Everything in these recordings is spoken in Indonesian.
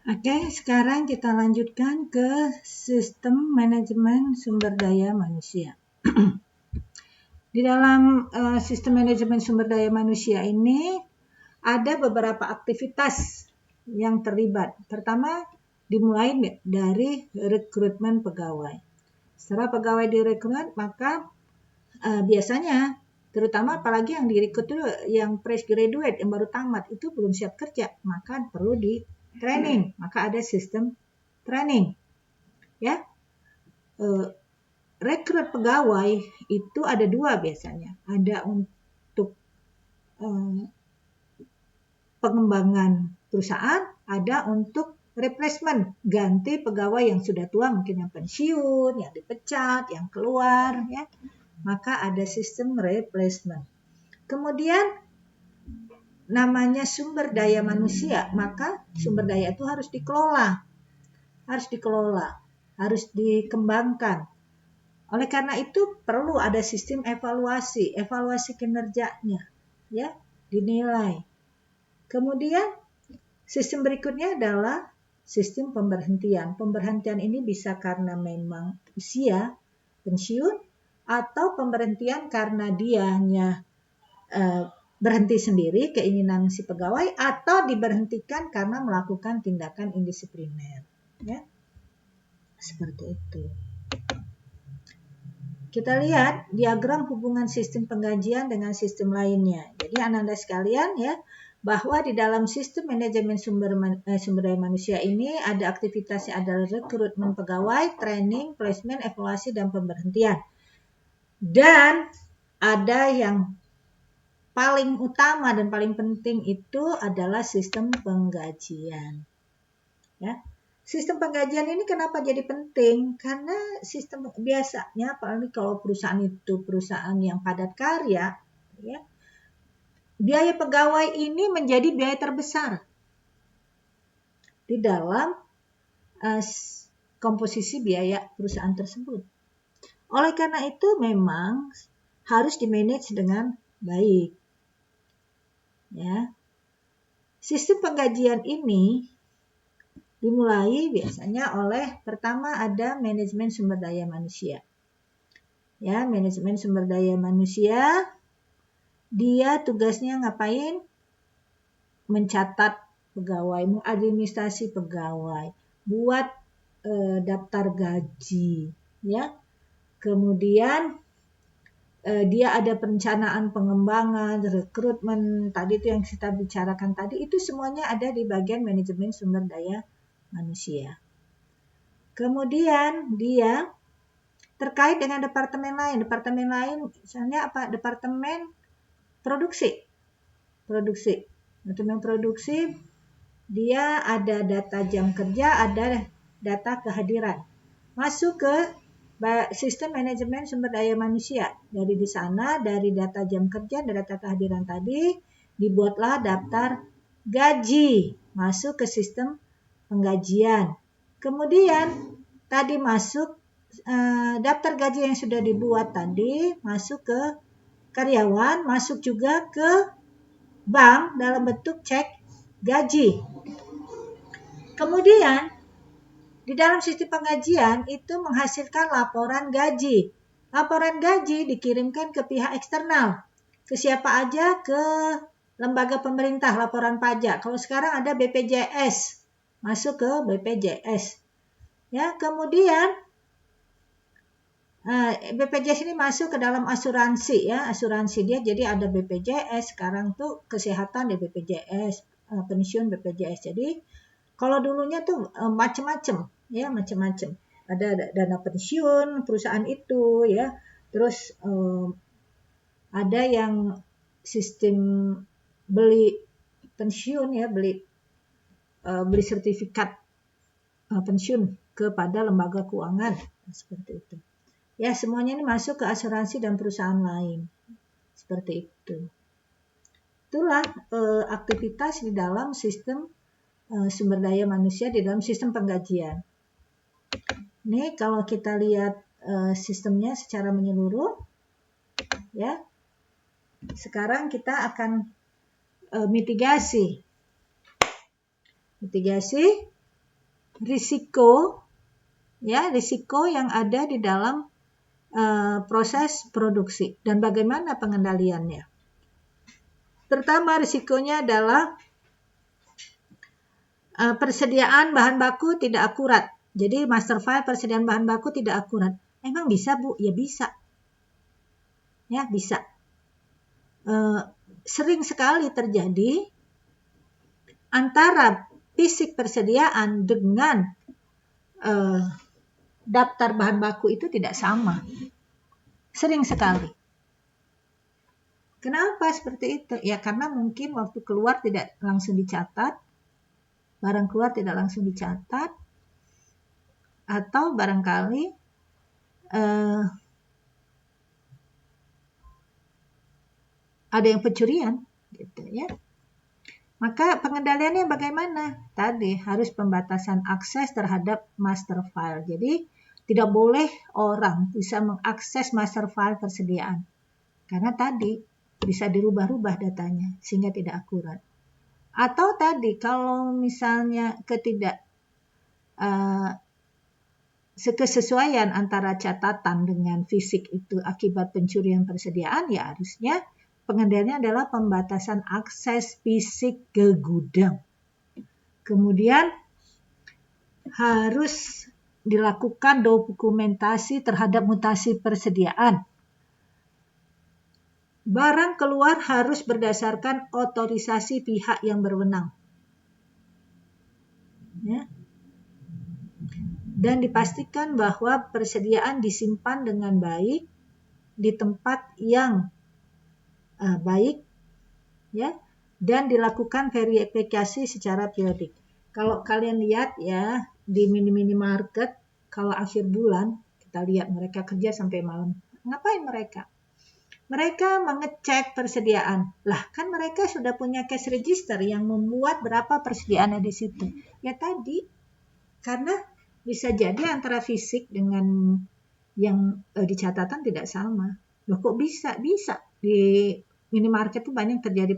Oke, sekarang kita lanjutkan ke sistem manajemen sumber daya manusia. Di dalam sistem manajemen sumber daya manusia ini ada beberapa aktivitas yang terlibat. Pertama, dimulai dari rekrutmen pegawai. Setelah pegawai direkrut, maka biasanya terutama apalagi yang direkrut itu yang fresh graduate yang baru tamat itu belum siap kerja, maka perlu di training, maka ada sistem training, ya. Rekrut pegawai itu ada dua biasanya, ada untuk pengembangan perusahaan, ada untuk replacement, ganti pegawai yang sudah tua, mungkin yang pensiun, yang dipecat, yang keluar, ya. Maka ada sistem replacement. Kemudian namanya sumber daya manusia, maka sumber daya itu harus dikelola, harus dikembangkan. Oleh karena itu perlu ada sistem evaluasi kinerjanya, ya, dinilai. Kemudian sistem berikutnya adalah sistem pemberhentian. Pemberhentian ini bisa karena memang usia, pensiun, atau pemberhentian karena dianya berhenti sendiri, keinginan si pegawai, atau diberhentikan karena melakukan tindakan indisipliner, ya. Seperti itu. Kita lihat diagram hubungan sistem penggajian dengan sistem lainnya. Jadi anak-anak sekalian, ya, bahwa di dalam sistem manajemen sumber daya manusia ini ada aktivitasnya adalah rekrutmen pegawai, training, placement, evaluasi, dan pemberhentian. Dan ada yang paling utama dan paling penting itu adalah sistem penggajian. Ya. Sistem penggajian ini kenapa jadi penting? Karena sistem biasanya, apalagi kalau perusahaan itu perusahaan yang padat karya, ya, biaya pegawai ini menjadi biaya terbesar di dalam komposisi biaya perusahaan tersebut. Oleh karena itu memang harus dimanage dengan baik. Ya. Sistem penggajian ini dimulai biasanya oleh pertama ada manajemen sumber daya manusia. Ya, manajemen sumber daya manusia dia tugasnya ngapain? Mencatat pegawai, mengadministrasi pegawai, buat daftar gaji, ya. Kemudian dia ada perencanaan pengembangan, rekrutmen, tadi itu yang kita bicarakan tadi, itu semuanya ada di bagian manajemen sumber daya manusia. Kemudian dia terkait dengan departemen lain misalnya apa? Departemen produksi. Departemen produksi dia ada data jam kerja, ada data kehadiran. Masuk ke sistem manajemen sumber daya manusia. Dari di sana, dari data jam kerja dan data kehadiran tadi, dibuatlah daftar gaji. Masuk ke sistem penggajian. Kemudian tadi masuk daftar gaji yang sudah dibuat tadi, masuk ke karyawan, masuk juga ke bank dalam bentuk cek gaji. Kemudian di dalam sistem penggajian itu menghasilkan laporan gaji. Laporan gaji dikirimkan ke pihak eksternal. Ke siapa aja? Ke lembaga pemerintah, laporan pajak. Kalau sekarang ada BPJS, masuk ke BPJS. Ya, kemudian BPJS ini masuk ke dalam asuransi, ya, asuransi dia. Jadi ada BPJS, sekarang tuh kesehatan di BPJS, pensiun BPJS. Jadi kalau dulunya tuh macam-macam, ya, macam-macam. Ada dana pensiun perusahaan itu, ya. Terus ada yang sistem beli pensiun, ya, beli sertifikat pensiun kepada lembaga keuangan, seperti itu. Ya, semuanya ini masuk ke asuransi dan perusahaan lain. Seperti itu. Itulah aktivitas di dalam sistem sumber daya manusia di dalam sistem penggajian. Ini kalau kita lihat sistemnya secara menyeluruh, ya. Sekarang kita akan mitigasi. risiko, ya, risiko yang ada di dalam proses produksi dan bagaimana pengendaliannya. Pertama, risikonya adalah persediaan bahan baku tidak akurat. Jadi master file persediaan bahan baku tidak akurat. Emang bisa, Bu? Ya bisa. Ya, bisa. Sering sekali terjadi antara fisik persediaan dengan daftar bahan baku itu tidak sama. Sering sekali. Kenapa seperti itu? Ya karena mungkin waktu keluar tidak langsung dicatat, barang keluar tidak langsung dicatat, atau barangkali ada yang pencurian, gitu ya. Maka pengendaliannya bagaimana? Tadi harus pembatasan akses terhadap master file. Jadi tidak boleh orang bisa mengakses master file persediaan. Karena tadi bisa dirubah-rubah datanya sehingga tidak akurat. Atau tadi kalau misalnya kesesuaian antara catatan dengan fisik itu akibat pencurian persediaan, ya harusnya pengendaliannya adalah pembatasan akses fisik ke gudang. Kemudian harus dilakukan dokumentasi terhadap mutasi persediaan. Barang keluar harus berdasarkan otorisasi pihak yang berwenang. Ya. Dan dipastikan bahwa persediaan disimpan dengan baik di tempat yang baik, ya, dan dilakukan verifikasi secara periodik. Kalau kalian lihat ya di minimarket, kalau akhir bulan kita lihat mereka kerja sampai malam. Ngapain mereka? Mereka mengecek persediaan. Lah kan mereka sudah punya cash register yang membuat berapa persediaannya di situ. Ya tadi, karena bisa jadi antara fisik dengan yang di catatan tidak sama. Loh kok bisa? Bisa. Di minimarket itu banyak terjadi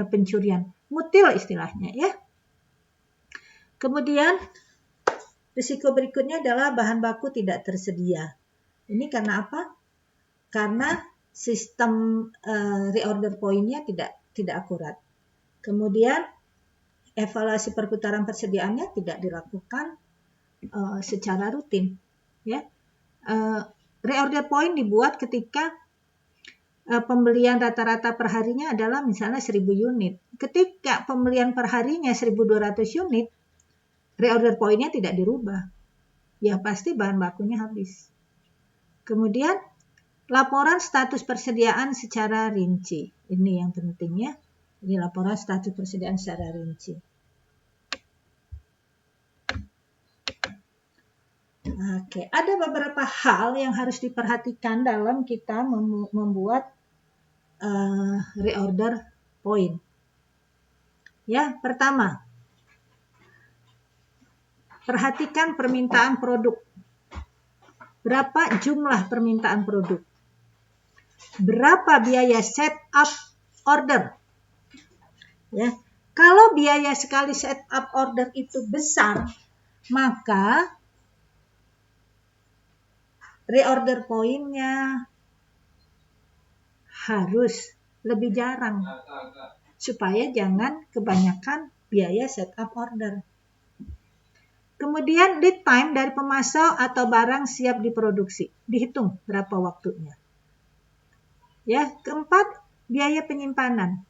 pencurian. Mutil istilahnya ya. Kemudian risiko berikutnya adalah bahan baku tidak tersedia. Ini karena apa? Karena sistem reorder point-nya tidak akurat. Kemudian evaluasi perputaran persediaannya tidak dilakukan secara rutin. Ya, reorder point dibuat ketika pembelian rata-rata perharinya adalah misalnya 1.000 unit. Ketika pembelian perharinya 1.200 unit, reorder point-nya tidak dirubah. Ya pasti bahan bakunya habis. Kemudian laporan status persediaan secara rinci. Ini yang penting ya. Ini laporan status persediaan secara rinci. Oke, ada beberapa hal yang harus diperhatikan dalam kita membuat reorder point. Ya, pertama, perhatikan permintaan produk. Berapa jumlah permintaan produk? Berapa biaya setup order? Ya, kalau biaya sekali setup order itu besar, maka reorder point-nya harus lebih jarang supaya jangan kebanyakan biaya setup order. Kemudian lead time dari pemasok atau barang siap diproduksi, dihitung berapa waktunya. Ya, keempat, biaya penyimpanan.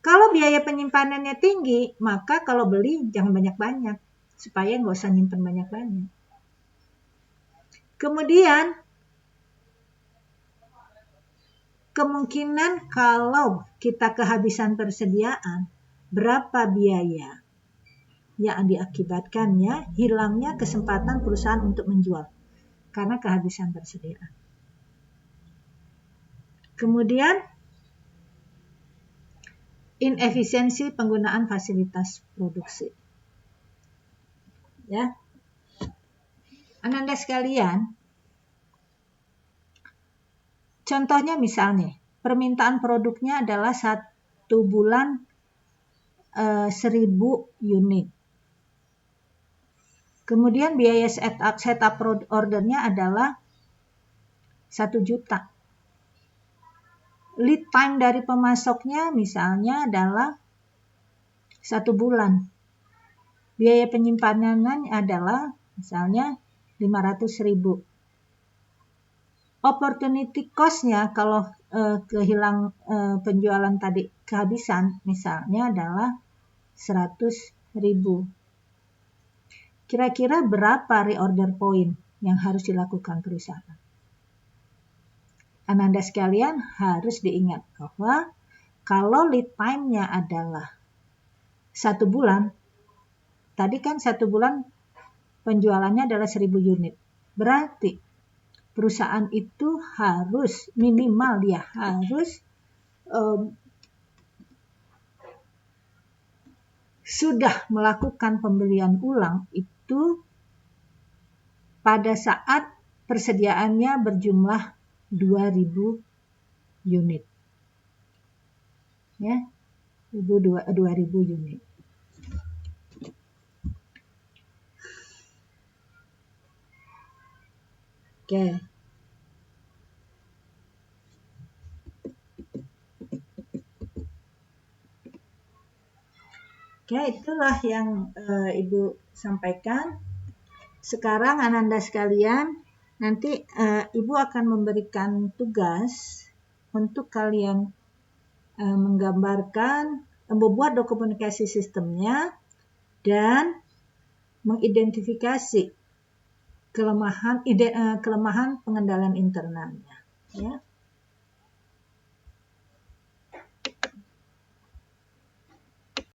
Kalau biaya penyimpanannya tinggi, maka kalau beli jangan banyak-banyak, supaya nggak usah nyimpan banyak-banyak. Kemudian, kemungkinan kalau kita kehabisan persediaan, berapa biaya yang diakibatkannya hilangnya kesempatan perusahaan untuk menjual karena kehabisan persediaan. Kemudian, inefisiensi penggunaan fasilitas produksi. Ya. Ananda sekalian, contohnya misalnya, permintaan produknya adalah 1 bulan 1.000 unit. Kemudian biaya setup ordernya adalah 1 juta. Lead time dari pemasoknya misalnya adalah 1 bulan. Biaya penyimpanan adalah misalnya 500.000. Opportunity cost-nya kalau penjualan tadi kehabisan misalnya adalah 100.000. Kira-kira berapa reorder point yang harus dilakukan perusahaan? Ananda sekalian harus diingat bahwa kalau lead time-nya adalah 1 bulan, tadi kan 1 bulan penjualannya adalah 1.000 unit. Berarti perusahaan itu harus minimal dia harus sudah melakukan pembelian ulang itu pada saat persediaannya berjumlah 2.000 unit. Ya, 2.000 unit. Oke. Oke, itulah yang Ibu sampaikan. Sekarang Ananda sekalian, nanti Ibu akan memberikan tugas untuk kalian menggambarkan, membuat dokumentasi sistemnya, dan mengidentifikasi kelemahan pengendalian internalnya. Ya.